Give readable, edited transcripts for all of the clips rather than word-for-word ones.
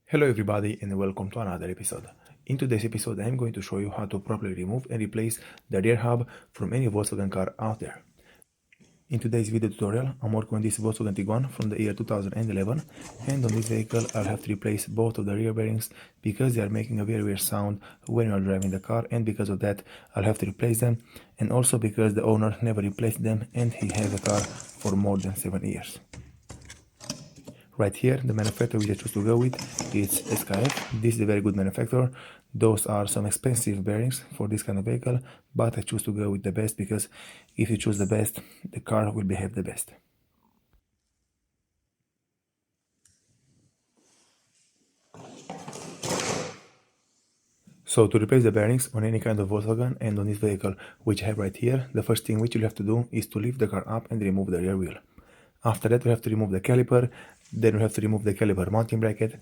Hello everybody and welcome to another episode. In today's episode I am going to show you how to properly remove and replace the rear hub from any Volkswagen car out there. In today's video tutorial I'm working on this Volkswagen Tiguan from the year 2011, and on this vehicle I'll have to replace both of the rear bearings because they are making a very weird sound when you are driving the car, and because of that I'll have to replace them, and also because the owner never replaced them and he has the car for more than 7 years. Right here, the manufacturer which I choose to go with is SKF. This is a very good manufacturer. Those are some expensive bearings for this kind of vehicle, but I choose to go with the best because if you choose the best, the car will behave the best. So to replace the bearings on any kind of Volkswagen and on this vehicle which I have right here, the first thing which you'll have to do is to lift the car up and remove the rear wheel. After that, we have to remove the caliper, then we have to remove the caliper mounting bracket.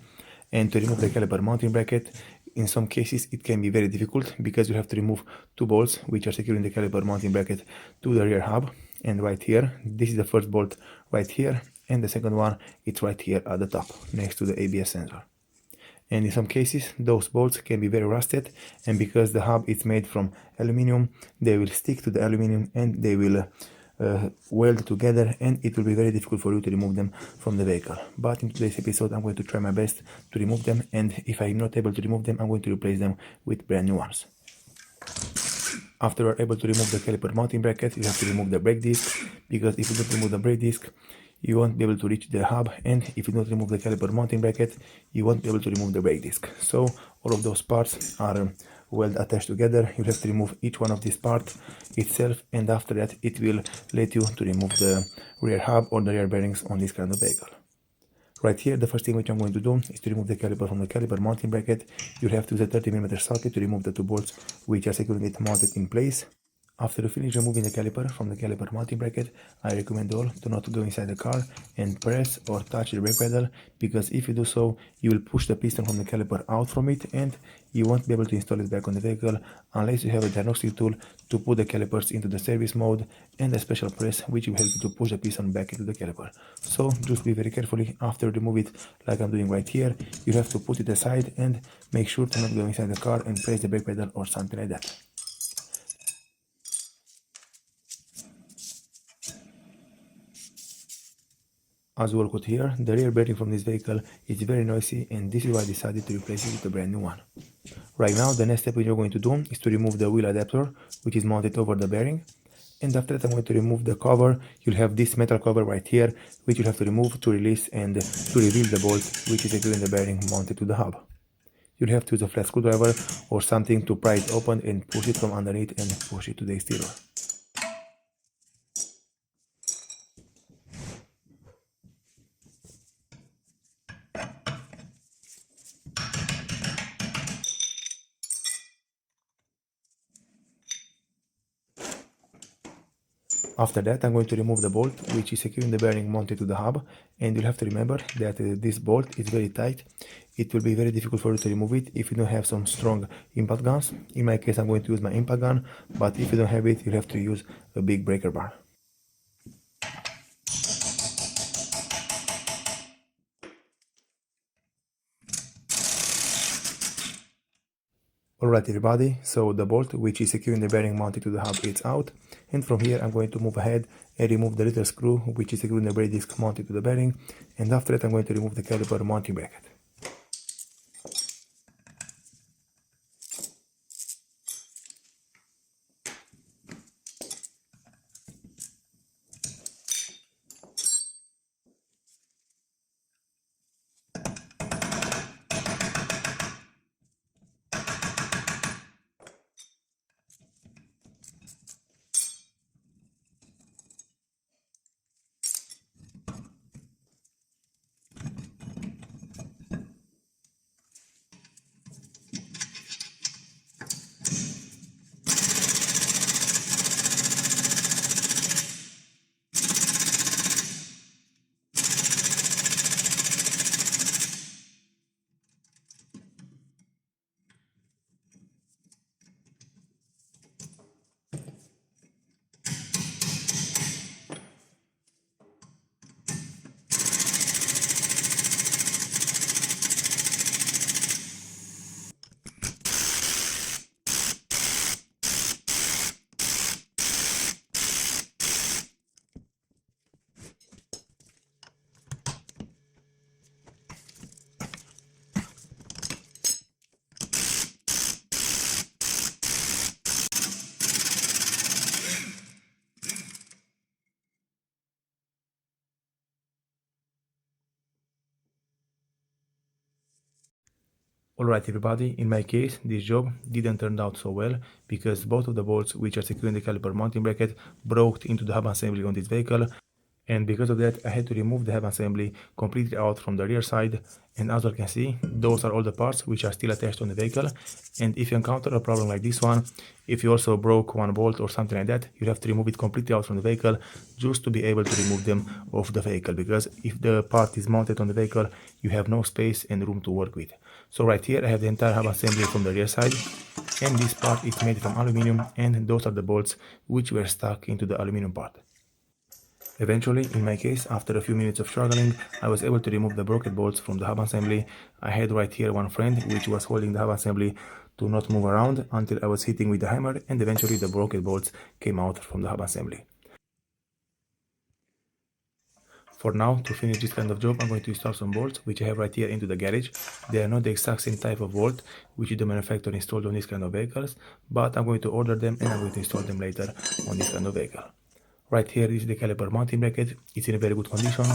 And to remove the caliper mounting bracket, in some cases it can be very difficult because you have to remove two bolts which are securing the caliper mounting bracket to the rear hub. And right here, this is the first bolt right here, and the second one, it's right here at the top, next to the ABS sensor. And in some cases, those bolts can be very rusted, and because the hub is made from aluminum, they will stick to the aluminum and they will weld together, and it will be very difficult for you to remove them from the vehicle. But in today's episode I'm going to try my best to remove them, and if I'm not able to remove them, I'm going to replace them with brand new ones. After you're able to remove the caliper mounting bracket, you have to remove the brake disc, because if you don't remove the brake disc, you won't be able to reach the hub, and if you don't remove the caliper mounting bracket, you won't be able to remove the brake disc. So all of those parts are well attached together. You have to remove each one of these parts itself, and after that it will let you to remove the rear hub or the rear bearings on this kind of vehicle. Right here, the first thing which I'm going to do is to remove the caliper from the caliper mounting bracket. You have to use a 30mm socket to remove the two bolts which are securing it mounted in place. After you finish removing the caliper from the caliper mounting bracket, I recommend all to not go inside the car and press or touch the brake pedal, because if you do so, you will push the piston from the caliper out from it and you won't be able to install it back on the vehicle unless you have a diagnostic tool to put the calipers into the service mode and a special press which will help you to push the piston back into the caliper. So just be very carefully after you remove it, like I'm doing right here. You have to put it aside and make sure to not go inside the car and press the brake pedal or something like that. As well could hear, the rear bearing from this vehicle is very noisy, and this is why I decided to replace it with a brand new one. Right now, the next step you're going to do is to remove the wheel adapter, which is mounted over the bearing. And after that I'm going to remove the cover. You'll have this metal cover right here, which you'll have to remove to release and to reveal the bolt which is securing the bearing mounted to the hub. You'll have to use a flat screwdriver or something to pry it open and push it from underneath and push it to the exterior. After that, I'm going to remove the bolt which is securing the bearing mounted to the hub, and you'll have to remember that this bolt is very tight. It will be very difficult for you to remove it if you don't have some strong impact guns. In my case, I'm going to use my impact gun, but if you don't have it, you'll have to use a big breaker bar. Alright everybody, so the bolt which is securing the bearing mounted to the hub is out, and from here I'm going to move ahead and remove the little screw which is securing the brake disc mounted to the bearing, and after that I'm going to remove the caliper mounting bracket. Alright everybody, in my case, this job didn't turn out so well because both of the bolts which are securing the caliper mounting bracket broke into the hub assembly on this vehicle, and because of that I had to remove the hub assembly completely out from the rear side. And as you can see, those are all the parts which are still attached on the vehicle. And if you encounter a problem like this one, if you also broke one bolt or something like that, you have to remove it completely out from the vehicle just to be able to remove them off the vehicle, because if the part is mounted on the vehicle, you have no space and room to work with. So right here I have the entire hub assembly from the rear side, and this part is made from aluminum, and those are the bolts which were stuck into the aluminum part. Eventually, in my case, after a few minutes of struggling, I was able to remove the broken bolts from the hub assembly. I had right here one friend which was holding the hub assembly to not move around until I was hitting with the hammer, and eventually the broken bolts came out from the hub assembly. For now, to finish this kind of job, I'm going to install some bolts which I have right here into the garage. They are not the exact same type of bolt which the manufacturer installed on this kind of vehicles, but I'm going to order them and I'm going to install them later on this kind of vehicle. Right here is the caliper mounting bracket. It's in a very good condition,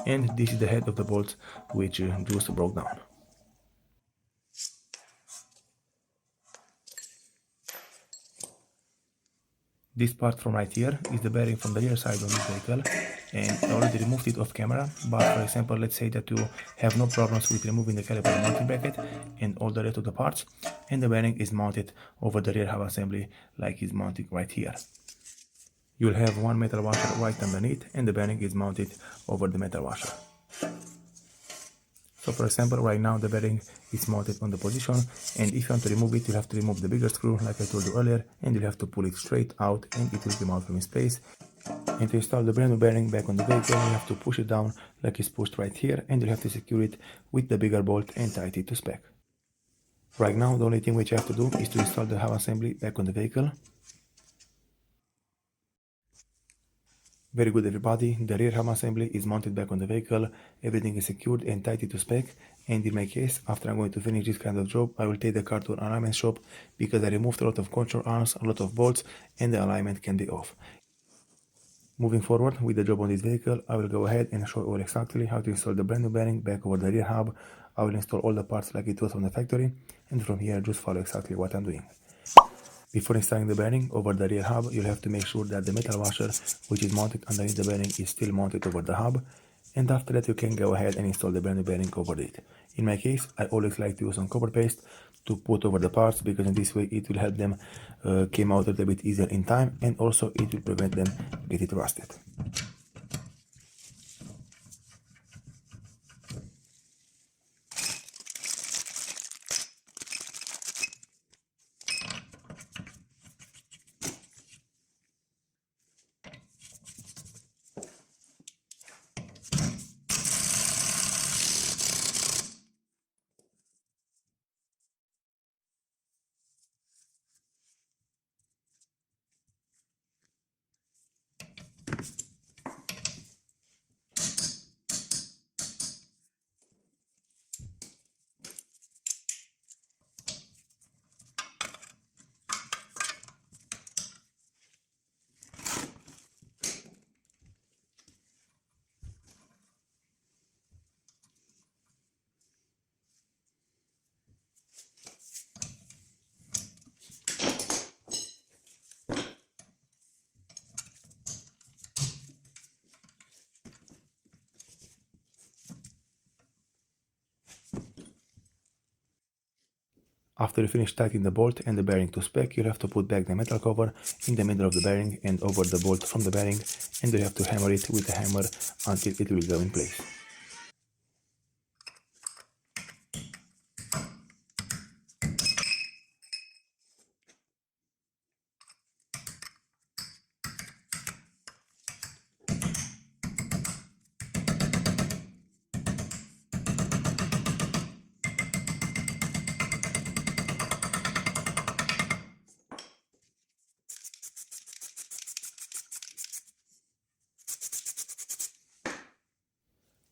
and this is the head of the bolt which just broke down. This part from right here is the bearing from the rear side of this vehicle, and I already removed it off camera. But for example, let's say that you have no problems with removing the caliper mounting bracket and all the rest of the parts, and the bearing is mounted over the rear hub assembly like it's mounted right here. You'll have one metal washer right underneath, and the bearing is mounted over the metal washer. So for example, right now the bearing is mounted on the position, and if you want to remove it, you have to remove the bigger screw like I told you earlier, and you have to pull it straight out and it will come out from its place. And to install the brand new bearing back on the vehicle, you have to push it down like it's pushed right here, and you have to secure it with the bigger bolt and tighten it to spec. Right now the only thing which you have to do is to install the hub assembly back on the vehicle. Very good everybody, the rear hub assembly is mounted back on the vehicle, everything is secured and tightened to spec, and in my case, after I'm going to finish this kind of job, I will take the car to an alignment shop because I removed a lot of control arms, a lot of bolts, and the alignment can be off. Moving forward with the job on this vehicle, I will go ahead and show you all exactly how to install the brand new bearing back over the rear hub. I will install all the parts like it was from the factory, and from here just follow exactly what I'm doing. Before installing the bearing over the rear hub, you'll have to make sure that the metal washer, which is mounted underneath the bearing, is still mounted over the hub, and after that you can go ahead and install the brand new bearing over it. In my case, I always like to use some copper paste to put over the parts, because in this way it will help them come out a little bit easier in time, and also it will prevent them getting rusted. After you finish tightening the bolt and the bearing to spec, you'll have to put back the metal cover in the middle of the bearing and over the bolt from the bearing, and you'll have to hammer it with a hammer until it will go in place.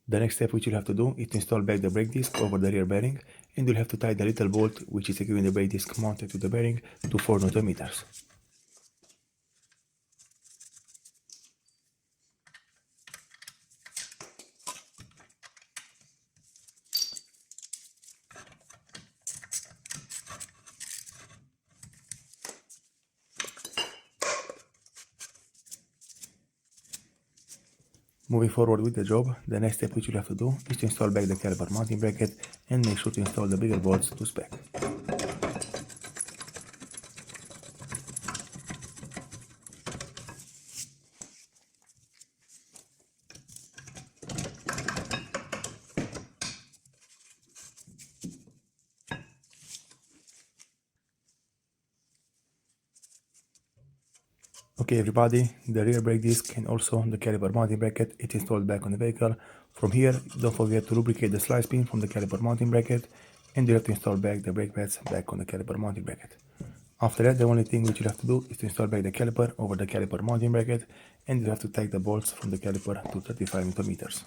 The next step which you'll have to do is to install back the brake disc over the rear bearing, and you'll have to tie the little bolt which is securing the brake disc mounted to the bearing to 4 Newton meters. Moving forward with the job, the next step which you have to do is to install back the caliper mounting bracket and make sure to install the bigger bolts to spec. Okay everybody, the rear brake disc and also the caliper mounting bracket is installed back on the vehicle. From here, don't forget to lubricate the slice pin from the caliper mounting bracket, and you have to install back the brake pads back on the caliper mounting bracket. After that, the only thing which you have to do is to install back the caliper over the caliper mounting bracket, and you have to take the bolts from the caliper to 35 millimeters.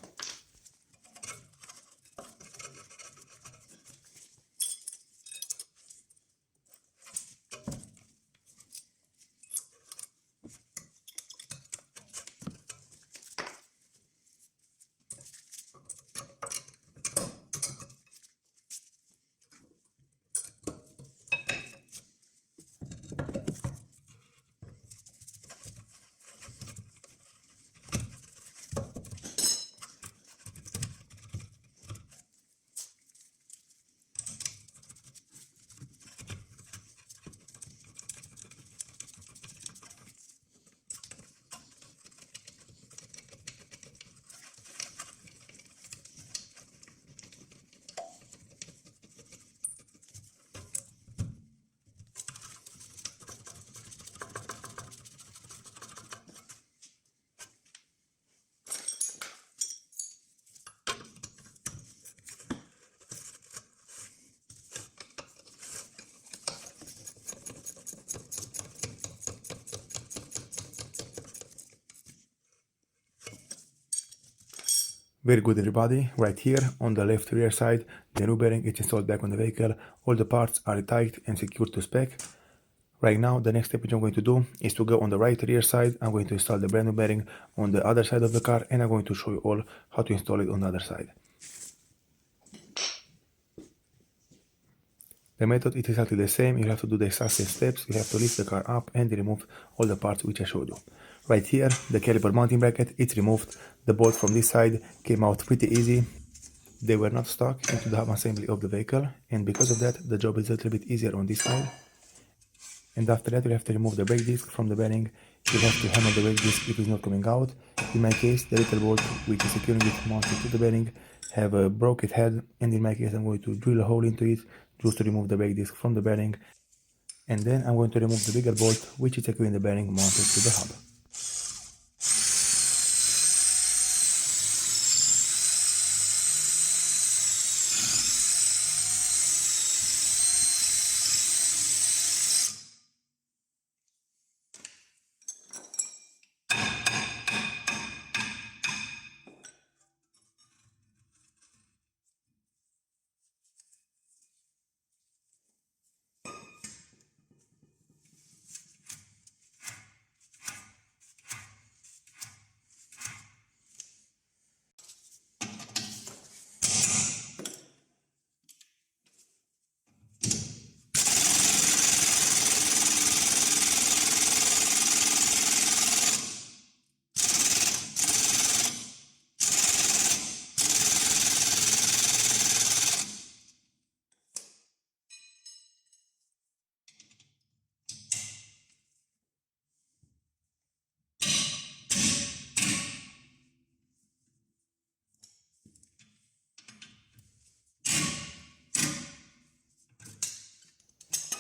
Very good everybody, right here on the left rear side, the new bearing is installed back on the vehicle, all the parts are tight and secured to spec. Right now, the next step which I'm going to do is to go on the right rear side. I'm going to install the brand new bearing on the other side of the car, and I'm going to show you all how to install it on the other side. The method is exactly the same. You have to do the exact same steps. You have to lift the car up and remove all the parts which I showed you. Right here, the caliper mounting bracket is removed. The bolts from this side came out pretty easy. They were not stuck into the hub assembly of the vehicle, and because of that, the job is a little bit easier on this side. And after that, you have to remove the brake disc from the bearing. You have to hammer the brake disc if it's not coming out. In my case, the little bolt which is securing it mounted to the bearing have a broken head, and in my case I'm going to drill a hole into it just to remove the brake disc from the bearing, and then I'm going to remove the bigger bolt which is securing the bearing mounted to the hub.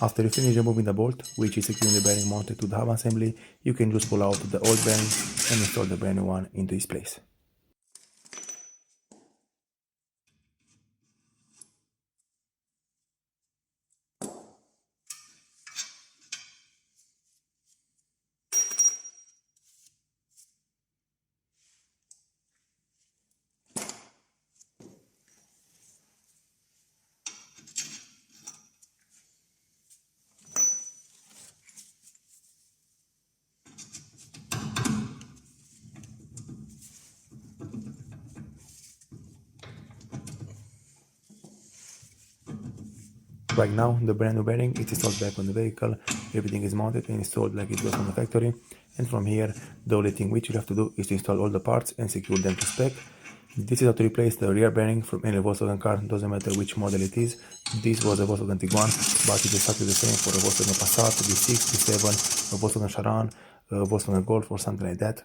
After you finish removing the bolt, which is securing the bearing mounted to the hub assembly, you can just pull out the old bearing and install the brand new one into its place. Right now, the brand new bearing is installed back on the vehicle, everything is mounted and installed like it was on the factory, And from here, the only thing which you have to do is to install all the parts and secure them to spec. This is how to replace the rear bearing from any Volkswagen car, doesn't matter which model it is. This was a Volkswagen Tiguan, but it's exactly the same for a Volkswagen Passat, V6, V7, a Volkswagen Charan, a Volkswagen Golf or something like that.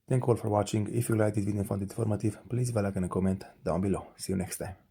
Thank you all for watching. If you liked this video and found it informative, please leave a like and a comment down below. See you next time.